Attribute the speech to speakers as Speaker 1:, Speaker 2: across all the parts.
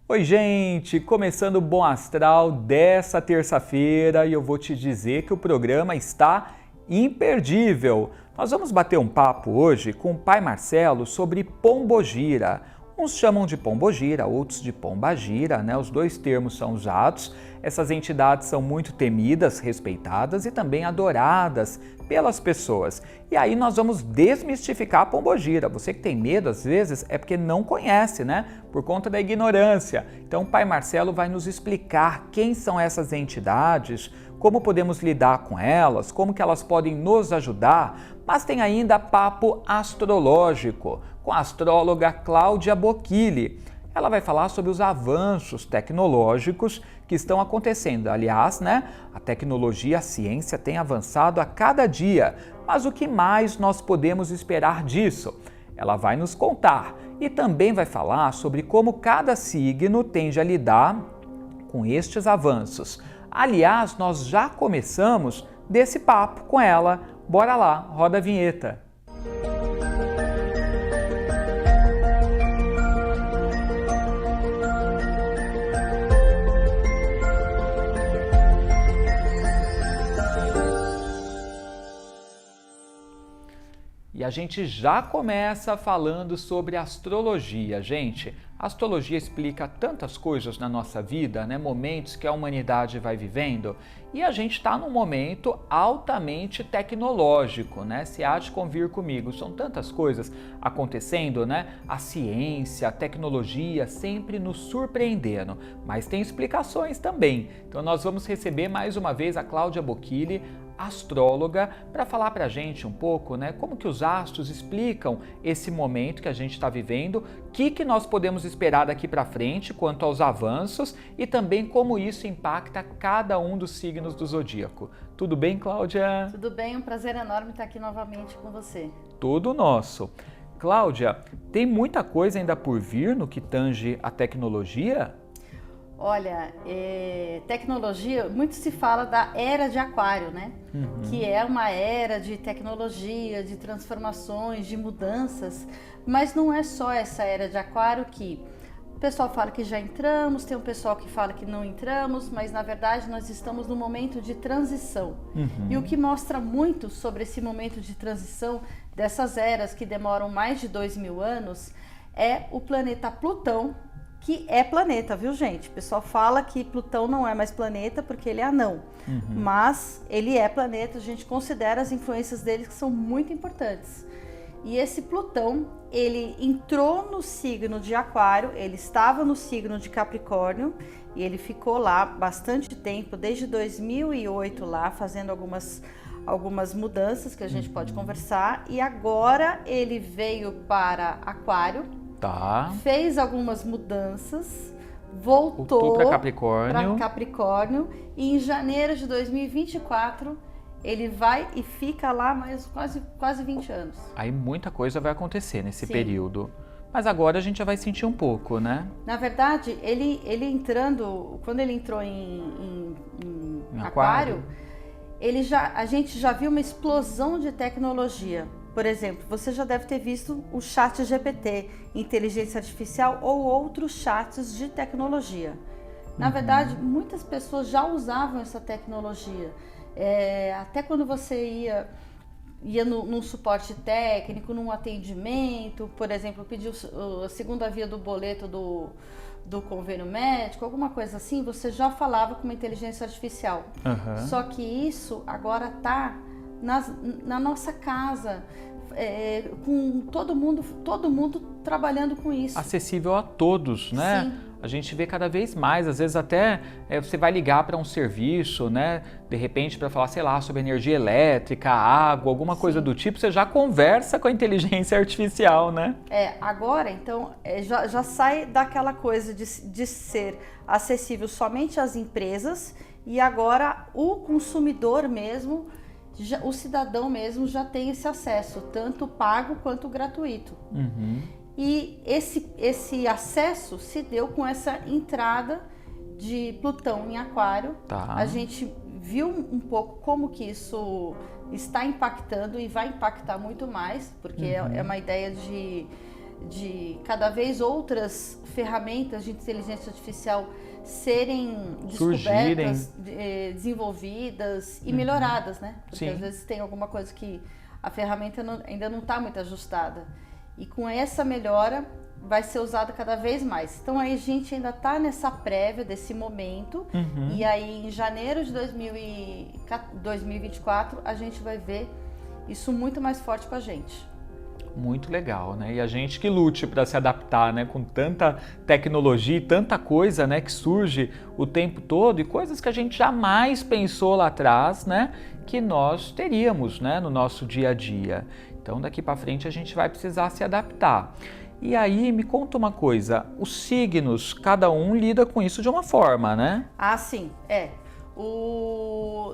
Speaker 1: Oi, gente! Começando o Bom Astral dessa terça-feira e eu vou te dizer que o programa está imperdível. Nós vamos bater um papo hoje com o Pai Marcelo sobre Pombogira. Uns chamam de Pombogira, outros de Pombagira, né? Os dois termos são usados. Essas entidades são muito temidas, respeitadas e também adoradas pelas pessoas. E aí nós vamos desmistificar a Pombogira. Você que tem medo às vezes é porque não conhece, né? Por conta da ignorância. Então o Pai Marcelo vai nos explicar quem são essas entidades, como podemos lidar com elas, como que elas podem nos ajudar, mas tem ainda papo astrológico com a astróloga Cláudia Bocchilli. Ela vai falar sobre os avanços tecnológicos que estão acontecendo. Aliás, né, a tecnologia, a ciência tem avançado a cada dia, mas o que mais nós podemos esperar disso? Ela vai nos contar e também vai falar sobre como cada signo tende a lidar com estes avanços. Aliás, nós já começamos desse papo com ela. Bora lá, roda a vinheta. E a gente já começa falando sobre astrologia, gente. A astrologia explica tantas coisas na nossa vida, né? Momentos que a humanidade vai vivendo. E a gente está num momento altamente tecnológico, né? Se há de convir comigo, são tantas coisas acontecendo, né? A ciência, a tecnologia sempre nos surpreendendo, mas tem explicações também. Então nós vamos receber mais uma vez a Cláudia Bocchilli, astróloga, para falar para a gente um pouco, né, como que os astros explicam esse momento que a gente está vivendo, o que nós podemos esperar daqui para frente quanto aos avanços e também como isso impacta cada um dos signos do zodíaco. Tudo bem, Cláudia?
Speaker 2: Tudo bem, um prazer enorme estar aqui novamente com você.
Speaker 1: Tudo nosso. Cláudia, tem muita coisa ainda por vir no que tange a tecnologia?
Speaker 2: Olha, tecnologia, muito se fala da era de Aquário, né? Que é uma era de tecnologia, de transformações, de mudanças, mas não é só essa era de Aquário que o pessoal fala que já entramos, tem um pessoal que fala que não entramos, mas na verdade nós estamos num momento de transição. E o que mostra muito sobre esse momento de transição dessas eras que demoram mais de 2.000 anos é o planeta Plutão, que é planeta, viu, gente? O pessoal fala que Plutão não é mais planeta porque ele é anão, mas ele é planeta, a gente considera as influências dele que são muito importantes. E esse Plutão, ele entrou no signo de Aquário, ele estava no signo de Capricórnio e ele ficou lá bastante tempo, desde 2008 lá, fazendo algumas mudanças que a gente pode conversar, e agora ele veio para Aquário.
Speaker 1: Tá.
Speaker 2: Fez algumas mudanças, voltou
Speaker 1: para Capricórnio
Speaker 2: e em janeiro de 2024 ele vai e fica lá mais quase 20 anos.
Speaker 1: Aí muita coisa vai acontecer nesse período. Mas agora a gente já vai sentir um pouco, né?
Speaker 2: Na verdade, ele entrando, quando ele entrou em Aquário, a gente já viu uma explosão de tecnologia. Por exemplo, você já deve ter visto o chat GPT, inteligência artificial ou outros chats de tecnologia. Na verdade, muitas pessoas já usavam essa tecnologia. Até quando você ia num suporte técnico, num atendimento, por exemplo, pediu a segunda via do boleto do convênio médico, alguma coisa assim, você já falava com uma inteligência artificial. Só que isso agora está na nossa casa, com todo mundo trabalhando com isso.
Speaker 1: Acessível a todos, né?
Speaker 2: Sim.
Speaker 1: A gente vê cada vez mais, às vezes até você vai ligar para um serviço, né? De repente para falar, sei lá, sobre energia elétrica, água, alguma coisa do tipo, você já conversa com a inteligência artificial, né?
Speaker 2: Agora então já sai daquela coisa de ser acessível somente às empresas e agora o consumidor mesmo, o cidadão mesmo já tem esse acesso, tanto pago quanto gratuito. E esse acesso se deu com essa entrada de Plutão em Aquário. A gente viu um pouco como que isso está impactando e vai impactar muito mais, porque é uma ideia de cada vez outras ferramentas de inteligência artificial serem descobertas, desenvolvidas e melhoradas, né? Porque às vezes tem alguma coisa que a ferramenta ainda não está muito ajustada. E com essa melhora vai ser usada cada vez mais. Então aí a gente ainda está nessa prévia desse momento, e aí em janeiro de 2024 a gente vai ver isso muito mais forte com a gente.
Speaker 1: Muito legal, né? E a gente que lute para se adaptar, né? Com tanta tecnologia e tanta coisa, né? Que surge o tempo todo e coisas que a gente jamais pensou lá atrás, né? Que nós teríamos, né? No nosso dia a dia. Então, daqui para frente a gente vai precisar se adaptar. E aí, me conta uma coisa, os signos, cada um lida com isso de uma forma, né?
Speaker 2: Ah, sim,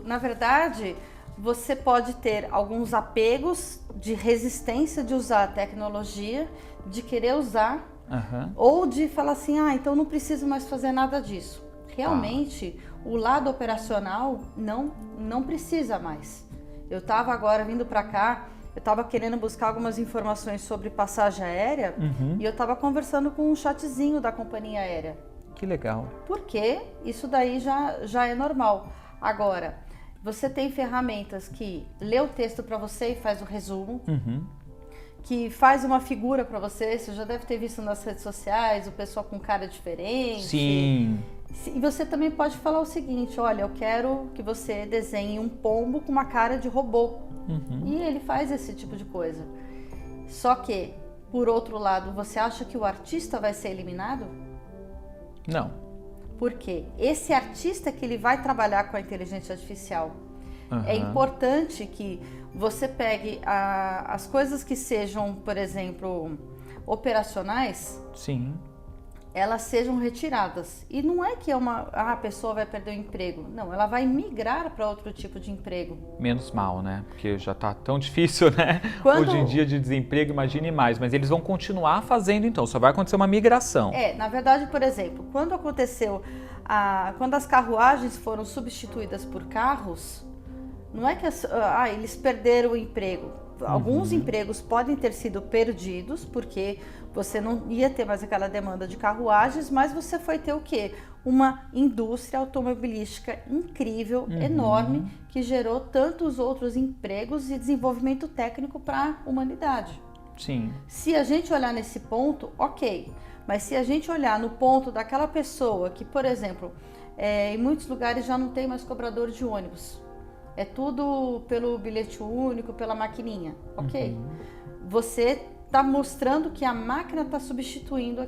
Speaker 2: na verdade, você pode ter alguns apegos de resistência de usar a tecnologia, de querer usar, ou de falar assim, então não preciso mais fazer nada disso. Realmente, o lado operacional não precisa mais. Eu estava agora vindo para cá, eu estava querendo buscar algumas informações sobre passagem aérea e eu estava conversando com um chatzinho da companhia aérea.
Speaker 1: Que legal.
Speaker 2: Porque isso daí já é normal. Agora, você tem ferramentas que lê o texto para você e faz o resumo, que faz uma figura para você já deve ter visto nas redes sociais, o pessoal com cara diferente.
Speaker 1: Sim.
Speaker 2: E você também pode falar o seguinte, olha, eu quero que você desenhe um pombo com uma cara de robô. E ele faz esse tipo de coisa. Só que, por outro lado, você acha que o artista vai ser eliminado?
Speaker 1: Não.
Speaker 2: Porque esse artista que ele vai trabalhar com a inteligência artificial. É importante que você pegue as coisas que sejam, por exemplo, operacionais.
Speaker 1: Sim.
Speaker 2: Elas sejam retiradas. E não é que a pessoa vai perder o emprego. Não, ela vai migrar para outro tipo de emprego.
Speaker 1: Menos mal, né? Porque já está tão difícil, né? Hoje em dia de desemprego, imagine mais. Mas eles vão continuar fazendo então, só vai acontecer uma migração.
Speaker 2: Na verdade, por exemplo, quando aconteceu, quando as carruagens foram substituídas por carros, não é que eles perderam o emprego. Alguns empregos podem ter sido perdidos, porque você não ia ter mais aquela demanda de carruagens, mas você foi ter o quê? Uma indústria automobilística incrível, enorme, que gerou tantos outros empregos e desenvolvimento técnico para a humanidade.
Speaker 1: Sim.
Speaker 2: Se a gente olhar nesse ponto, ok. Mas se a gente olhar no ponto daquela pessoa que, por exemplo, em muitos lugares já não tem mais cobrador de ônibus. É tudo pelo bilhete único, pela maquininha. Ok. Você está mostrando que a máquina está substituindo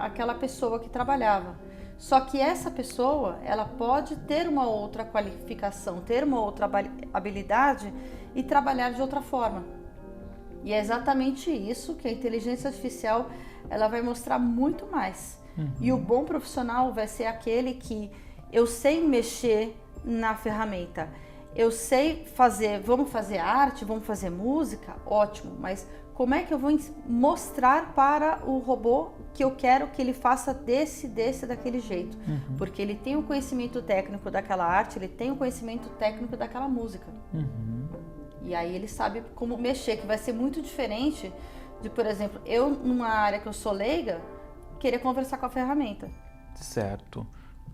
Speaker 2: aquela pessoa que trabalhava. Só que essa pessoa, ela pode ter uma outra qualificação, ter uma outra habilidade e trabalhar de outra forma. E é exatamente isso que a inteligência artificial ela vai mostrar muito mais. E o bom profissional vai ser aquele que eu sei mexer na ferramenta. Eu sei fazer, vamos fazer arte, vamos fazer música, ótimo, mas como é que eu vou mostrar para o robô que eu quero que ele faça daquele jeito? Porque ele tem o conhecimento técnico daquela arte, ele tem o conhecimento técnico daquela música. E aí ele sabe como mexer, que vai ser muito diferente de, por exemplo, eu numa área que eu sou leiga, querer conversar com a ferramenta.
Speaker 1: Certo.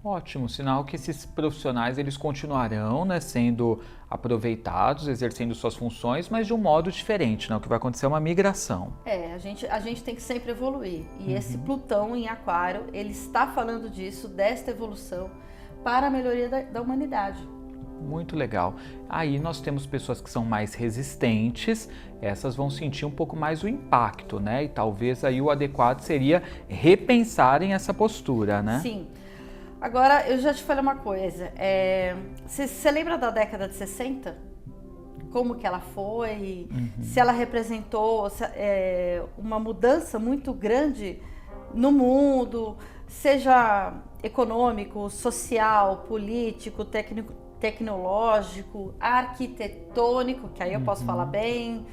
Speaker 1: Ótimo, sinal que esses profissionais eles continuarão, né, sendo aproveitados, exercendo suas funções, mas de um modo diferente, né? O que vai acontecer é uma migração.
Speaker 2: A gente tem que sempre evoluir. E esse Plutão em Aquário, ele está falando disso, desta evolução para a melhoria da humanidade.
Speaker 1: Muito legal. Aí nós temos pessoas que são mais resistentes, essas vão sentir um pouco mais o impacto, né? E talvez aí o adequado seria repensarem essa postura, né?
Speaker 2: Sim. Agora, eu já te falei uma coisa, você lembra da década de 60? Como que ela foi? Se ela representou uma mudança muito grande no mundo, seja econômico, social, político, tecnológico, arquitetônico, que aí eu posso falar bem,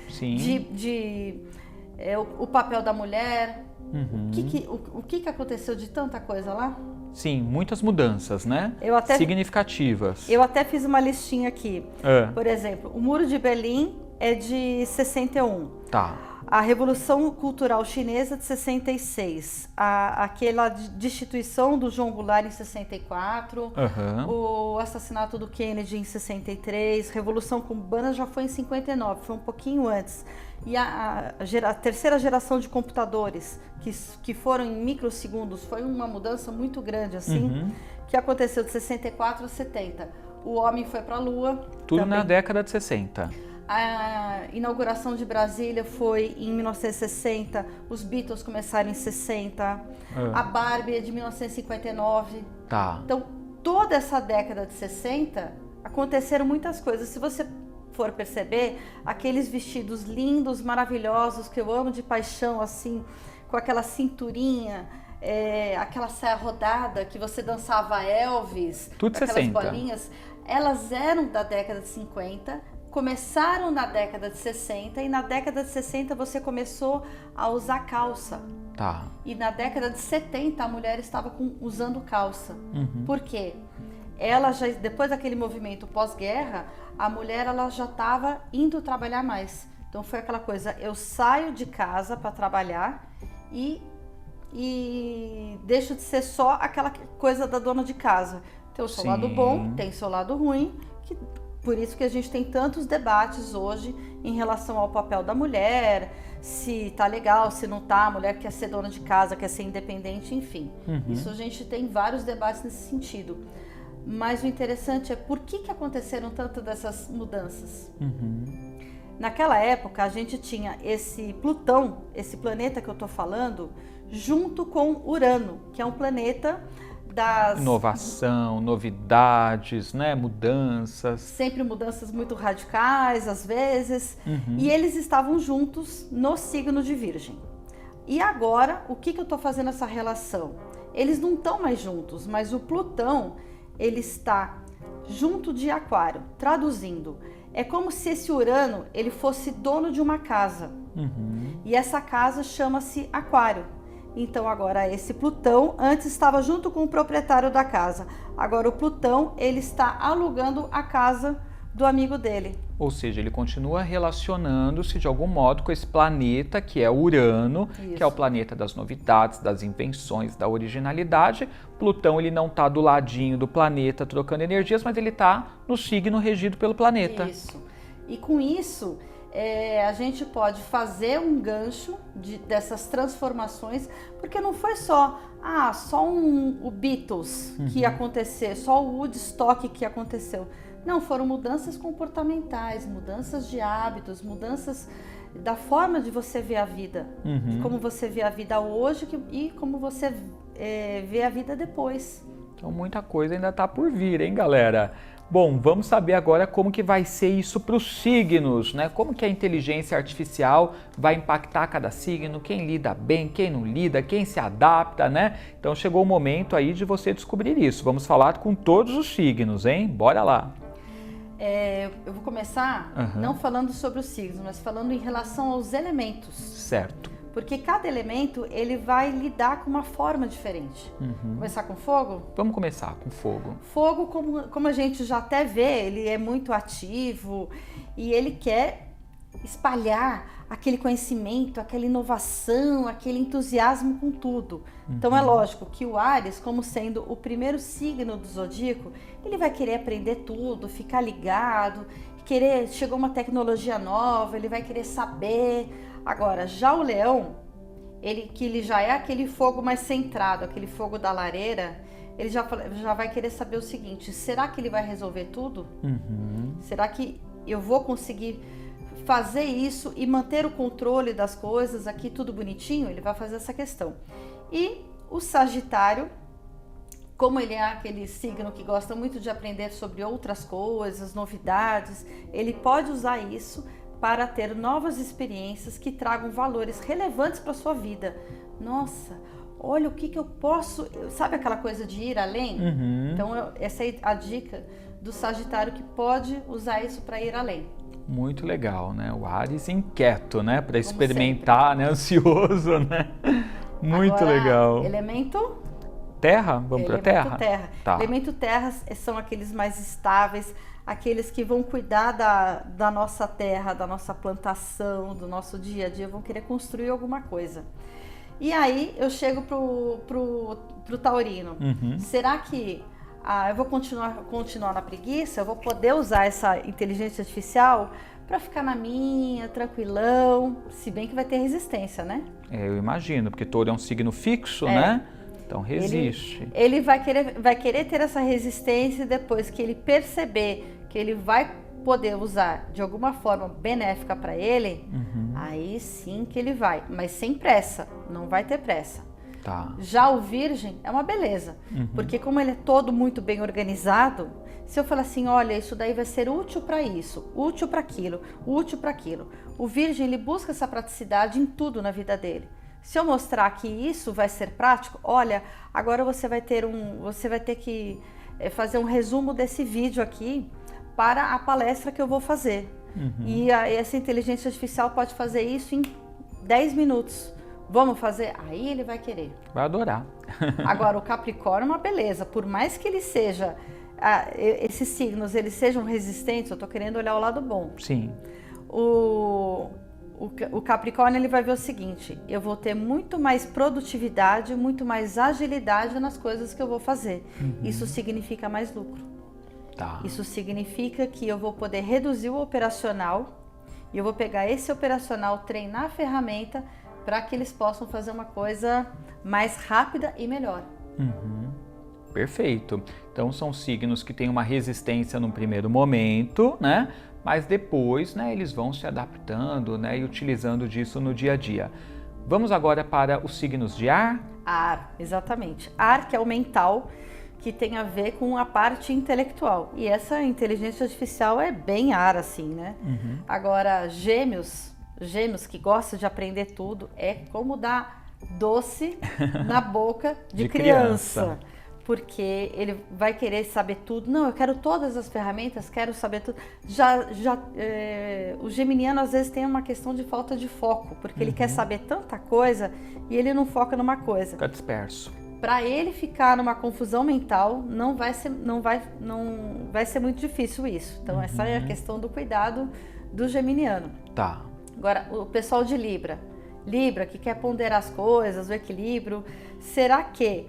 Speaker 2: o papel da mulher. O que aconteceu de tanta coisa lá?
Speaker 1: Sim, muitas mudanças, né? Significativas.
Speaker 2: Eu até fiz uma listinha aqui. Por exemplo, o Muro de Berlim é de 61.
Speaker 1: Tá.
Speaker 2: A Revolução Cultural Chinesa de 66, aquela destituição do João Goulart em 64, o assassinato do Kennedy em 63, Revolução Cubana já foi em 59, foi um pouquinho antes. E a terceira geração de computadores, que foram em microsegundos, foi uma mudança muito grande, assim, que aconteceu de 64 a 70. O homem foi para a Lua.
Speaker 1: Tudo
Speaker 2: também.
Speaker 1: Na década de 60.
Speaker 2: A inauguração de Brasília foi em 1960, os Beatles começaram em 60, a Barbie é de 1959.
Speaker 1: Tá.
Speaker 2: Então, toda essa década de 60, aconteceram muitas coisas. Se você for perceber, aqueles vestidos lindos, maravilhosos, que eu amo de paixão, assim, com aquela cinturinha, aquela saia rodada, que você dançava Elvis,
Speaker 1: tudo
Speaker 2: aquelas
Speaker 1: 60.
Speaker 2: bolinhas, elas eram da década de 50, começaram na década de 60 e na década de 60 você começou a usar calça.
Speaker 1: Tá.
Speaker 2: E na década de 70 a mulher estava usando calça. Por quê? Ela já, depois daquele movimento pós-guerra, a mulher ela já estava indo trabalhar mais. Então foi aquela coisa, eu saio de casa para trabalhar e deixo de ser só aquela coisa da dona de casa. Tem o seu lado bom, tem o seu lado ruim, por isso que a gente tem tantos debates hoje em relação ao papel da mulher, se tá legal, se não tá, a mulher quer ser dona de casa, quer ser independente, enfim. Isso a gente tem vários debates nesse sentido. Mas o interessante é por que aconteceram tantas dessas mudanças. Naquela época a gente tinha esse Plutão, esse planeta que eu tô falando, junto com Urano, que é um planeta das...
Speaker 1: Inovação, novidades, né? Mudanças.
Speaker 2: Sempre mudanças muito radicais, às vezes. E eles estavam juntos no signo de Virgem. E agora, o que eu estou fazendo essa relação? Eles não estão mais juntos, mas o Plutão, ele está junto de Aquário. Traduzindo, é como se esse Urano, ele fosse dono de uma casa. E essa casa chama-se Aquário. Então agora esse Plutão, antes estava junto com o proprietário da casa. Agora o Plutão, ele está alugando a casa do amigo dele.
Speaker 1: Ou seja, ele continua relacionando-se de algum modo com esse planeta que é Urano, que é o planeta das novidades, das invenções, da originalidade. Plutão, ele não está do ladinho do planeta trocando energias, mas ele está no signo regido pelo planeta.
Speaker 2: Isso. E com isso... a gente pode fazer um gancho dessas transformações, porque não foi só o Beatles que aconteceu, só o Woodstock que aconteceu. Não, foram mudanças comportamentais, mudanças de hábitos, mudanças da forma de você ver a vida, de como você vê a vida hoje e como você vê a vida depois.
Speaker 1: Então muita coisa ainda está por vir, hein, galera? Bom, vamos saber agora como que vai ser isso para os signos, né? Como que a inteligência artificial vai impactar cada signo, quem lida bem, quem não lida, quem se adapta, né? Então chegou o momento aí de você descobrir isso. Vamos falar com todos os signos, hein? Bora lá!
Speaker 2: Eu vou começar não falando sobre os signos, mas falando em relação aos elementos.
Speaker 1: Certo.
Speaker 2: Porque cada elemento, ele vai lidar com uma forma diferente. Começar com fogo?
Speaker 1: Vamos começar com fogo.
Speaker 2: Fogo, como a gente já até vê, ele é muito ativo e ele quer espalhar aquele conhecimento, aquela inovação, aquele entusiasmo com tudo. Então é lógico que o Áries, como sendo o primeiro signo do zodíaco, ele vai querer aprender tudo, ficar ligado, chegou uma tecnologia nova, ele vai querer saber. Agora, já o Leão, ele já é aquele fogo mais centrado, aquele fogo da lareira, ele já vai querer saber o seguinte: será que ele vai resolver tudo? Será que eu vou conseguir fazer isso e manter o controle das coisas aqui, tudo bonitinho? Ele vai fazer essa questão. E o Sagitário, como ele é aquele signo que gosta muito de aprender sobre outras coisas, novidades, ele pode usar isso para ter novas experiências que tragam valores relevantes para a sua vida. Nossa, olha o que eu posso... Sabe aquela coisa de ir além? Então, essa é a dica do Sagitário, que pode usar isso para ir além.
Speaker 1: Muito legal, né? O Áries inquieto, né? Para experimentar, né? Ansioso, né? Muito
Speaker 2: Agora,
Speaker 1: legal.
Speaker 2: Elemento?
Speaker 1: terra? Vamos para terra?
Speaker 2: Elemento terra.
Speaker 1: Tá.
Speaker 2: Elemento terra são aqueles mais estáveis, aqueles que vão cuidar da nossa terra, da nossa plantação, do nosso dia a dia, vão querer construir alguma coisa. E aí eu chego pro taurino. Será que eu vou continuar na preguiça? Eu vou poder usar essa inteligência artificial para ficar na minha, tranquilão, se bem que vai ter resistência, né?
Speaker 1: Eu imagino, porque touro é um signo fixo, né? Então resiste.
Speaker 2: Ele vai querer ter essa resistência e depois que ele perceber que ele vai poder usar de alguma forma benéfica para ele, aí sim que ele vai, mas sem pressa, não vai ter pressa.
Speaker 1: Tá.
Speaker 2: Já o virgem é uma beleza, porque como ele é todo muito bem organizado, se eu falar assim, olha, isso daí vai ser útil para isso, útil para aquilo, útil para aquilo. O virgem, ele busca essa praticidade em tudo na vida dele. Se eu mostrar que isso vai ser prático, olha, agora você vai ter que fazer um resumo desse vídeo aqui para a palestra que eu vou fazer. E essa inteligência artificial pode fazer isso em 10 minutos. Vamos fazer? Aí ele vai querer.
Speaker 1: Vai adorar.
Speaker 2: Agora, o Capricórnio é uma beleza. Por mais que ele seja, esses signos, eles sejam resistentes, eu tô querendo olhar o lado bom.
Speaker 1: Sim.
Speaker 2: O Capricórnio, ele vai ver o seguinte, eu vou ter muito mais produtividade, muito mais agilidade nas coisas que eu vou fazer. Isso significa mais lucro.
Speaker 1: Tá.
Speaker 2: Isso significa que eu vou poder reduzir o operacional e eu vou pegar esse operacional, treinar a ferramenta para que eles possam fazer uma coisa mais rápida e melhor.
Speaker 1: Perfeito. Então são signos que têm uma resistência no primeiro momento, né? Mas depois, né, eles vão se adaptando, né, e utilizando disso no dia a dia. Vamos agora para os signos de ar?
Speaker 2: Ar, exatamente. Ar, que é o mental, que tem a ver com a parte intelectual. E essa inteligência artificial é bem ar, assim, né? Agora, Gêmeos que gosta de aprender tudo, é como dar doce na boca de criança. Porque ele vai querer saber tudo. Não, eu quero todas as ferramentas, quero saber tudo. O geminiano às vezes tem uma questão de falta de foco, porque ele quer saber tanta coisa e ele não foca numa coisa.
Speaker 1: Fica disperso.
Speaker 2: Para ele ficar numa confusão mental, não vai ser muito difícil isso. Então essa é a questão do cuidado do geminiano.
Speaker 1: Tá.
Speaker 2: Agora, o pessoal de Libra, que quer ponderar as coisas, o equilíbrio, será que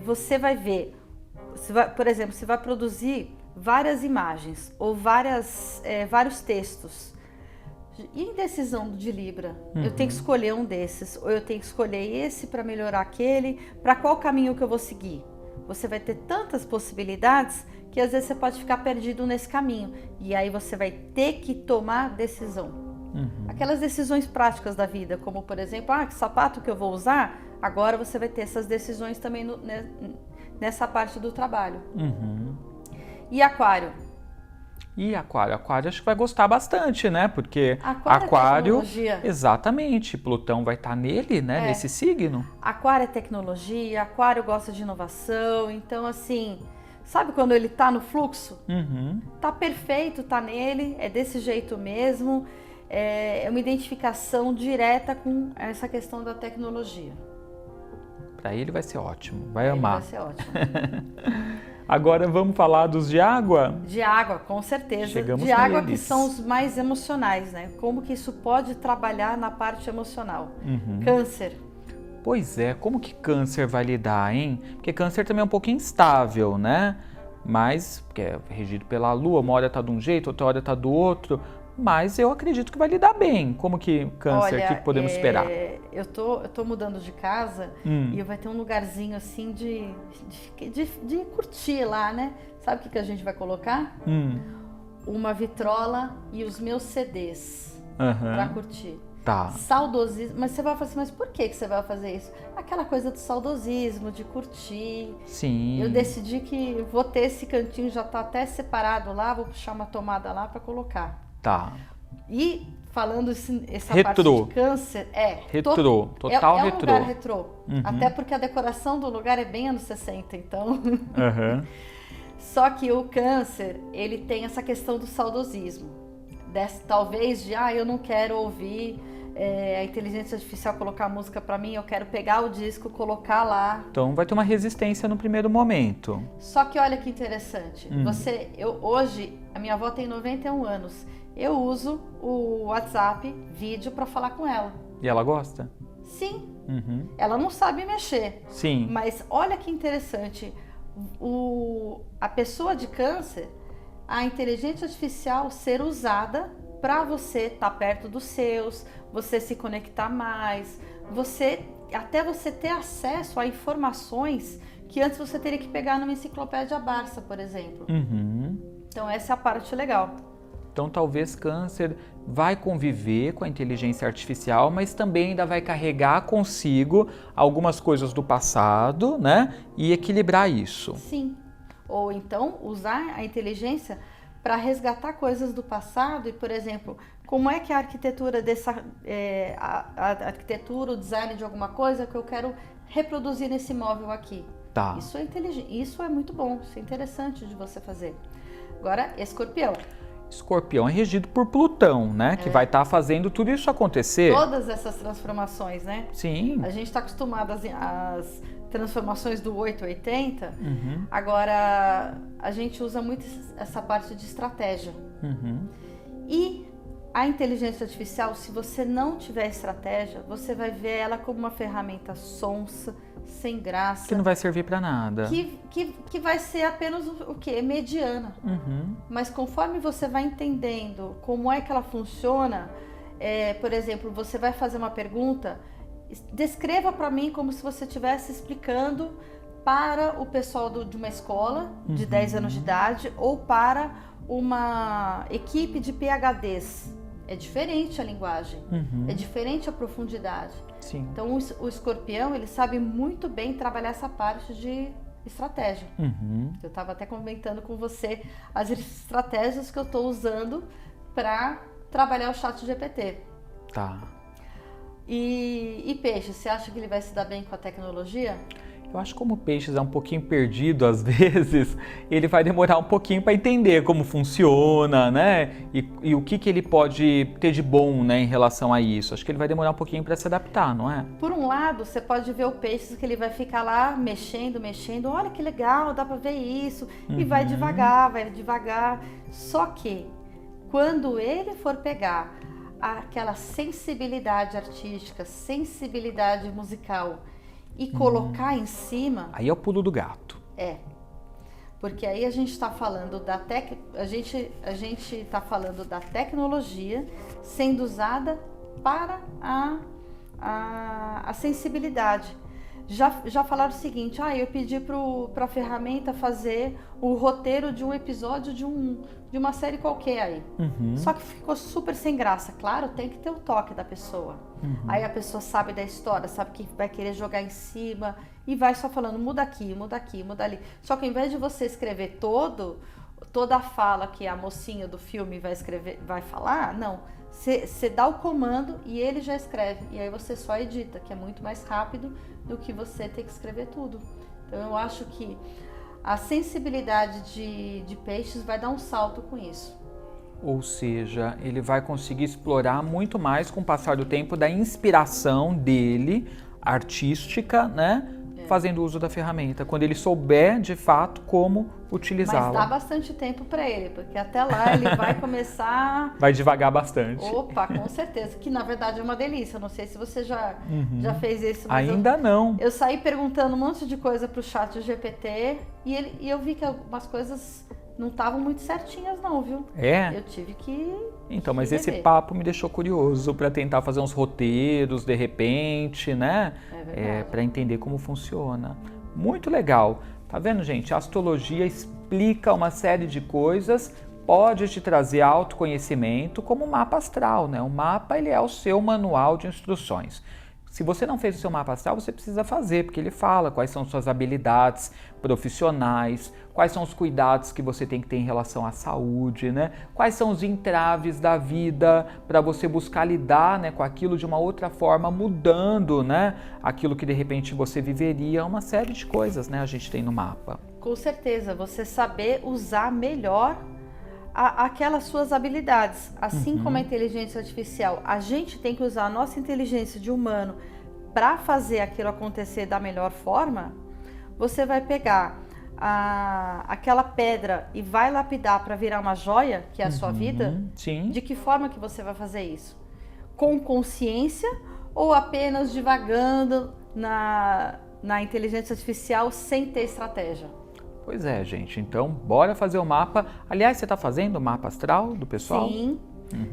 Speaker 2: você vai ver, por exemplo, você vai produzir várias imagens ou vários textos. Indecisão de Libra, eu tenho que escolher um desses, ou eu tenho que escolher esse para melhorar aquele, para qual caminho que eu vou seguir? Você vai ter tantas possibilidades que às vezes você pode ficar perdido nesse caminho, e aí você vai ter que tomar decisão. Aquelas decisões práticas da vida, como por exemplo, que sapato que eu vou usar, agora você vai ter essas decisões também nessa parte do trabalho. E Aquário?
Speaker 1: Aquário acho que vai gostar bastante, né? Porque
Speaker 2: Aquário é tecnologia.
Speaker 1: Exatamente, Plutão vai estar nele, né? Nesse signo.
Speaker 2: Aquário é tecnologia, Aquário gosta de inovação, então assim, sabe quando ele tá no fluxo? Tá perfeito, tá nele, é desse jeito mesmo, é uma identificação direta com essa questão da tecnologia.
Speaker 1: Para ele vai ser ótimo, vai amar.
Speaker 2: Vai ser ótimo.
Speaker 1: Agora vamos falar dos de água?
Speaker 2: De água, com certeza.
Speaker 1: Chegamos
Speaker 2: de água
Speaker 1: neles.
Speaker 2: Que são os mais emocionais, né? Como que isso pode trabalhar na parte emocional. Câncer.
Speaker 1: Pois é, como que Câncer vai lidar, hein? Porque Câncer também é um pouco instável, né? Mas, porque é regido pela Lua, uma hora tá de um jeito, outra hora tá do outro. Mas eu acredito que vai lidar bem. Como que Câncer, o que podemos esperar?
Speaker 2: Eu tô mudando de casa e vai ter um lugarzinho assim de curtir lá, né? Sabe o que a gente vai colocar? Uma vitrola e os meus CDs pra curtir.
Speaker 1: Tá.
Speaker 2: Saudosismo. Mas você vai falar assim, mas por que você vai fazer isso? Aquela coisa do saudosismo, de curtir.
Speaker 1: Sim.
Speaker 2: Eu decidi que vou ter esse cantinho, já tá até separado lá, vou puxar uma tomada lá pra colocar.
Speaker 1: Tá.
Speaker 2: E falando essa
Speaker 1: retrô.
Speaker 2: parte de Câncer,
Speaker 1: retrô, total
Speaker 2: é um
Speaker 1: retrô.
Speaker 2: lugar retrô. Até porque a decoração do lugar é bem anos 60, então. Só que o Câncer, ele tem essa questão do saudosismo. Talvez de, eu não quero ouvir a inteligência artificial colocar a música para mim, eu quero pegar o disco, colocar lá.
Speaker 1: Então vai ter uma resistência no primeiro momento.
Speaker 2: Só que olha que interessante, hoje, a minha avó tem 91 anos, eu uso o WhatsApp vídeo para falar com ela.
Speaker 1: E ela gosta?
Speaker 2: Sim. Ela não sabe mexer.
Speaker 1: Sim.
Speaker 2: Mas olha que interessante, a pessoa de câncer, a inteligência artificial ser usada para você estar perto dos seus, você se conectar mais, até você ter acesso a informações que antes você teria que pegar numa enciclopédia Barça, por exemplo. Então essa é a parte legal.
Speaker 1: Então talvez câncer vai conviver com a inteligência artificial, mas também ainda vai carregar consigo algumas coisas do passado, né? E equilibrar isso.
Speaker 2: Sim. Ou então usar a inteligência para resgatar coisas do passado e, por exemplo, como é que a arquitetura a arquitetura, o design de alguma coisa que eu quero reproduzir nesse móvel aqui.
Speaker 1: Tá.
Speaker 2: Isso é inteligente, isso é muito bom, isso é interessante de você fazer. Agora, Escorpião.
Speaker 1: Escorpião é regido por Plutão, né? Que vai estar fazendo tudo isso acontecer.
Speaker 2: Todas essas transformações, né?
Speaker 1: Sim.
Speaker 2: A gente está acostumado às transformações do 880, agora a gente usa muito essa parte de estratégia. E a inteligência artificial, se você não tiver estratégia, você vai ver ela como uma ferramenta sonsa, sem graça.
Speaker 1: Que não vai servir para nada.
Speaker 2: Que vai ser apenas o quê? Mediana. Mas conforme você vai entendendo como é que ela funciona, por exemplo, você vai fazer uma pergunta, descreva para mim como se você estivesse explicando para o pessoal de uma escola de 10 anos de idade ou para uma equipe de PhDs. É diferente a linguagem, é diferente a profundidade.
Speaker 1: Sim.
Speaker 2: Então o escorpião, ele sabe muito bem trabalhar essa parte de estratégia. Eu estava até comentando com você as estratégias que eu estou usando para trabalhar o ChatGPT.
Speaker 1: Tá.
Speaker 2: E peixe, você acha que ele vai se dar bem com a tecnologia?
Speaker 1: Eu acho que como o Peixes é um pouquinho perdido às vezes, ele vai demorar um pouquinho para entender como funciona, né? E o que ele pode ter de bom, né, em relação a isso. Acho que ele vai demorar um pouquinho para se adaptar, não é?
Speaker 2: Por um lado, você pode ver o Peixes que ele vai ficar lá mexendo, olha que legal, dá para ver isso, e vai devagar. Só que quando ele for pegar aquela sensibilidade artística, sensibilidade musical e colocar em cima...
Speaker 1: Aí é o pulo do gato.
Speaker 2: Porque aí a gente está falando a gente está falando da tecnologia sendo usada para a sensibilidade. Já falaram o seguinte, eu pedi para a ferramenta fazer o roteiro de um episódio de uma série qualquer aí. Só que ficou super sem graça. Claro, tem que ter o toque da pessoa. Aí a pessoa sabe da história, sabe que vai querer jogar em cima e vai só falando, muda aqui, muda ali. Só que ao invés de você escrever toda a fala que a mocinha do filme vai falar, não. Você dá o comando e ele já escreve. E aí você só edita, que é muito mais rápido do que você ter que escrever tudo. Então eu acho que a sensibilidade de Peixes vai dar um salto com isso.
Speaker 1: Ou seja, ele vai conseguir explorar muito mais com o passar do tempo da inspiração dele, artística, né? Fazendo uso da ferramenta, quando ele souber de fato como utilizá-la.
Speaker 2: Mas dá bastante tempo para ele, porque até lá ele vai começar...
Speaker 1: Vai devagar bastante.
Speaker 2: Opa, com certeza, que na verdade é uma delícia. Eu não sei se você já fez isso.
Speaker 1: Mas ainda não.
Speaker 2: Eu saí perguntando um monte de coisa pro ChatGPT e eu vi que algumas coisas não estavam muito certinhas não, viu?
Speaker 1: É?
Speaker 2: Eu tive que...
Speaker 1: Então, mas esse papo me deixou curioso para tentar fazer uns roteiros de repente, né? Para entender como funciona. Muito legal. Tá vendo, gente? A astrologia explica uma série de coisas, pode te trazer autoconhecimento como um mapa astral, né? O mapa, ele é o seu manual de instruções. Se você não fez o seu mapa astral, você precisa fazer, porque ele fala quais são suas habilidades profissionais, quais são os cuidados que você tem que ter em relação à saúde, né? Quais são os entraves da vida para você buscar lidar, né, com aquilo de uma outra forma, mudando, né, aquilo que de repente você viveria, uma série de coisas, né, a gente tem no mapa.
Speaker 2: Com certeza, você saber usar melhor aquelas suas habilidades. Assim como a inteligência artificial, a gente tem que usar a nossa inteligência de humano para fazer aquilo acontecer da melhor forma. Você vai pegar aquela pedra e vai lapidar para virar uma joia, que é a sua vida?
Speaker 1: Sim.
Speaker 2: De que forma que você vai fazer isso? Com consciência ou apenas divagando na inteligência artificial sem ter estratégia?
Speaker 1: Pois é, gente. Então, bora fazer o mapa. Aliás, você está fazendo o mapa astral do pessoal?
Speaker 2: Sim.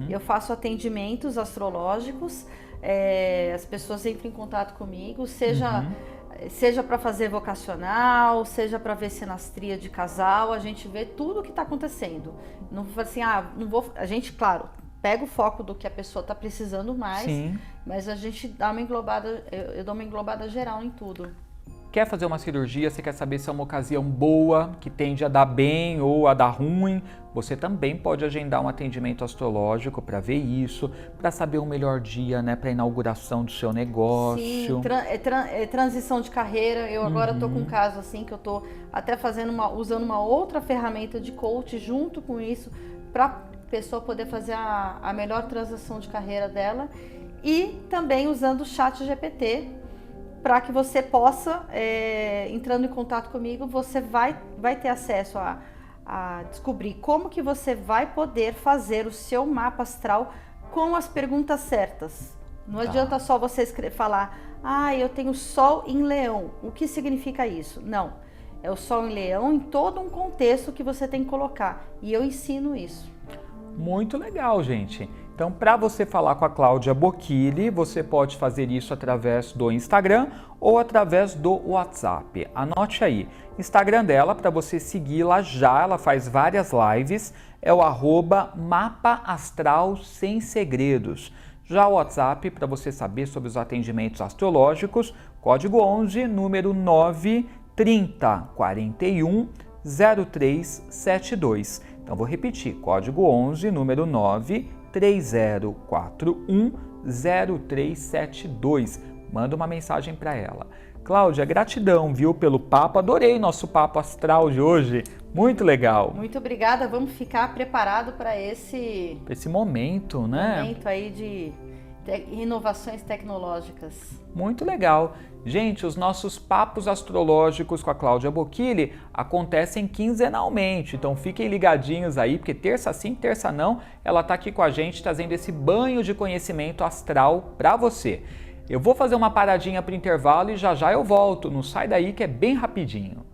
Speaker 2: Eu faço atendimentos astrológicos. As pessoas entram em contato comigo, seja para fazer vocacional, seja para ver sinastria de casal, a gente vê tudo o que está acontecendo. Não vou assim, não vou. A gente, claro, pega o foco do que a pessoa está precisando mais,
Speaker 1: Sim.
Speaker 2: mas a gente dá uma englobada, eu dou uma englobada geral em tudo.
Speaker 1: Quer fazer uma cirurgia, você quer saber se é uma ocasião boa, que tende a dar bem ou a dar ruim, você também pode agendar um atendimento astrológico para ver isso, para saber o melhor dia, né, para a inauguração do seu negócio.
Speaker 2: Sim, transição de carreira. Eu agora estou com um caso assim que eu estou até usando uma outra ferramenta de coach junto com isso para a pessoa poder fazer a melhor transição de carreira dela, e também usando o ChatGPT. Para que você possa, entrando em contato comigo, você vai ter acesso a descobrir como que você vai poder fazer o seu mapa astral com as perguntas certas. Não adianta só você falar, eu tenho Sol em Leão. O que significa isso? Não, é o Sol em Leão em todo um contexto que você tem que colocar. E eu ensino isso.
Speaker 1: Muito legal, gente. Então, para você falar com a Cláudia Bocchili, você pode fazer isso através do Instagram ou através do WhatsApp. Anote aí, Instagram dela, para você segui-la já, ela faz várias lives, é o @Mapa Astral Sem Segredos. Já o WhatsApp, para você saber sobre os atendimentos astrológicos, código 11, número 930 41 0372. Então, vou repetir, código 11, número 93041 0372. Manda uma mensagem para ela. Cláudia, gratidão, viu, pelo papo. Adorei nosso papo astral de hoje. Muito legal.
Speaker 2: Muito obrigada. Vamos ficar preparado para esse
Speaker 1: momento, né?
Speaker 2: Momento aí de inovações tecnológicas.
Speaker 1: Muito legal. Gente, os nossos papos astrológicos com a Cláudia Bocchili acontecem quinzenalmente, então fiquem ligadinhos aí, porque terça sim, terça não, ela está aqui com a gente trazendo esse banho de conhecimento astral para você. Eu vou fazer uma paradinha para o intervalo e já já eu volto, não sai daí que é bem rapidinho.